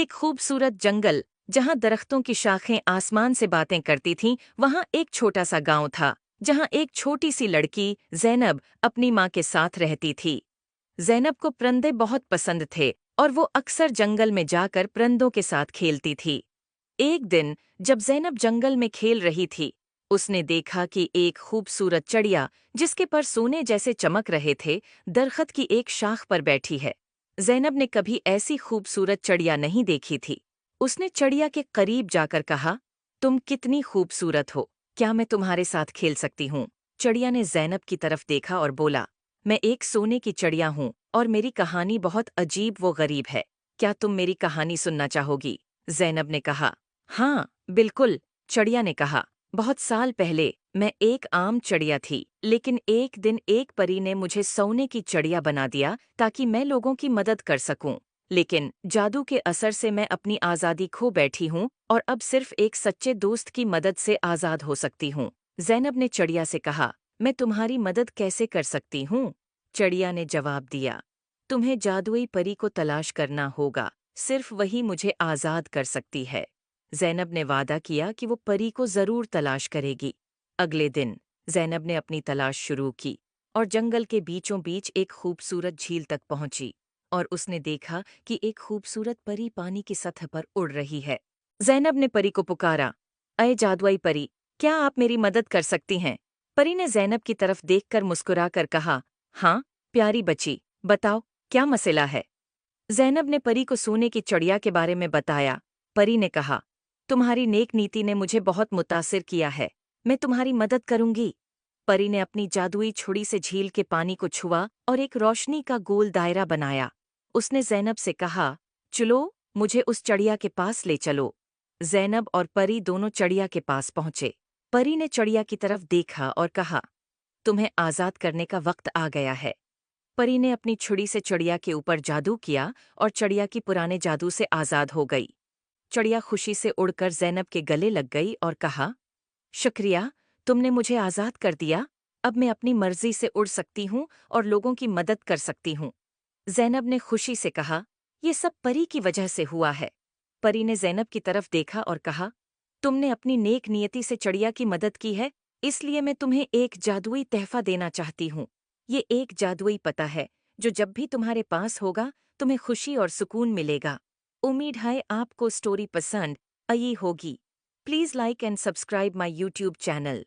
एक खूबसूरत जंगल जहां दरख्तों की शाखें आसमान से बातें करती थीं, वहां एक छोटा सा गांव था जहां एक छोटी सी लड़की ज़ैनब अपनी माँ के साथ रहती थी। ज़ैनब को परिंदे बहुत पसंद थे और वो अक्सर जंगल में जाकर परिंदों के साथ खेलती थी। एक दिन जब ज़ैनब जंगल में खेल रही थी, उसने देखा कि एक खूबसूरत चिड़िया जिसके पर सोने जैसे चमक रहे थे, दरख्त की एक शाख पर बैठी है। ज़ैनब ने कभी ऐसी खूबसूरत चिड़िया नहीं देखी थी। उसने चिड़िया के करीब जाकर कहा, तुम कितनी खूबसूरत हो, क्या मैं तुम्हारे साथ खेल सकती हूँ? चिड़िया ने ज़ैनब की तरफ देखा और बोला, मैं एक सोने की चिड़िया हूँ और मेरी कहानी बहुत अजीब व गरीब है। क्या तुम मेरी कहानी सुनना चाहोगी? ज़ैनब ने कहा। हाँ, बिल्कुल, चिड़िया ने कहा। बहुत साल पहले मैं एक आम चिड़िया थी, लेकिन एक दिन एक परी ने मुझे सोने की चिड़िया बना दिया ताकि मैं लोगों की मदद कर सकूं। लेकिन जादू के असर से मैं अपनी आज़ादी खो बैठी हूँ और अब सिर्फ एक सच्चे दोस्त की मदद से आज़ाद हो सकती हूँ। ज़ैनब ने चिड़िया से कहा, मैं तुम्हारी मदद कैसे कर सकती हूँ? चिड़िया ने जवाब दिया, तुम्हें जादुई परी को तलाश करना होगा, सिर्फ वही मुझे आज़ाद कर सकती है। ज़ैनब ने वादा किया कि वो परी को ज़रूर तलाश करेगी। अगले दिन ज़ैनब ने अपनी तलाश शुरू की और जंगल के बीचों बीच एक खूबसूरत झील तक पहुंची और उसने देखा कि एक खूबसूरत परी पानी की सतह पर उड़ रही है। ज़ैनब ने परी को पुकारा, अये जादुई परी, क्या आप मेरी मदद कर सकती हैं? परी ने ज़ैनब की तरफ देखकर मुस्कुराकर कहा, हाँ, प्यारी बच्ची, बताओ, क्या मसला है? ज़ैनब ने परी को सोने की चिड़िया के बारे में बताया। परी ने कहा, तुम्हारी नेक नीति ने मुझे बहुत मुतासिर किया है, मैं तुम्हारी मदद करूंगी। परी ने अपनी जादुई छुरी से झील के पानी को छुआ और एक रोशनी का गोल दायरा बनाया। उसने ज़ैनब से कहा, चलो, मुझे उस चिड़िया के पास ले चलो। ज़ैनब और परी दोनों चिड़िया के पास पहुंचे। परी ने चिड़िया की तरफ देखा और कहा, तुम्हें आज़ाद करने का वक्त आ गया है। परी ने अपनी छुरी से चिड़िया के ऊपर जादू किया और चिड़िया की पुराने जादू से आज़ाद हो गई। चिड़िया खुशी से उड़कर ज़ैनब के गले लग गई और कहा, शुक्रिया, तुमने मुझे आज़ाद कर दिया। अब मैं अपनी मर्जी से उड़ सकती हूँ और लोगों की मदद कर सकती हूँ। ज़ैनब ने खुशी से कहा, ये सब परी की वजह से हुआ है। परी ने ज़ैनब की तरफ देखा और कहा, तुमने अपनी नेक नियति से चिड़िया की मदद की है, इसलिए मैं तुम्हें एक जादुई तोहफा देना चाहती हूँ। ये एक जादुई पता है, जो जब भी तुम्हारे पास होगा, तुम्हें खुशी और सुकून मिलेगा। उम्मीद है आपको स्टोरी पसंद आई होगी। Please like and subscribe my YouTube channel.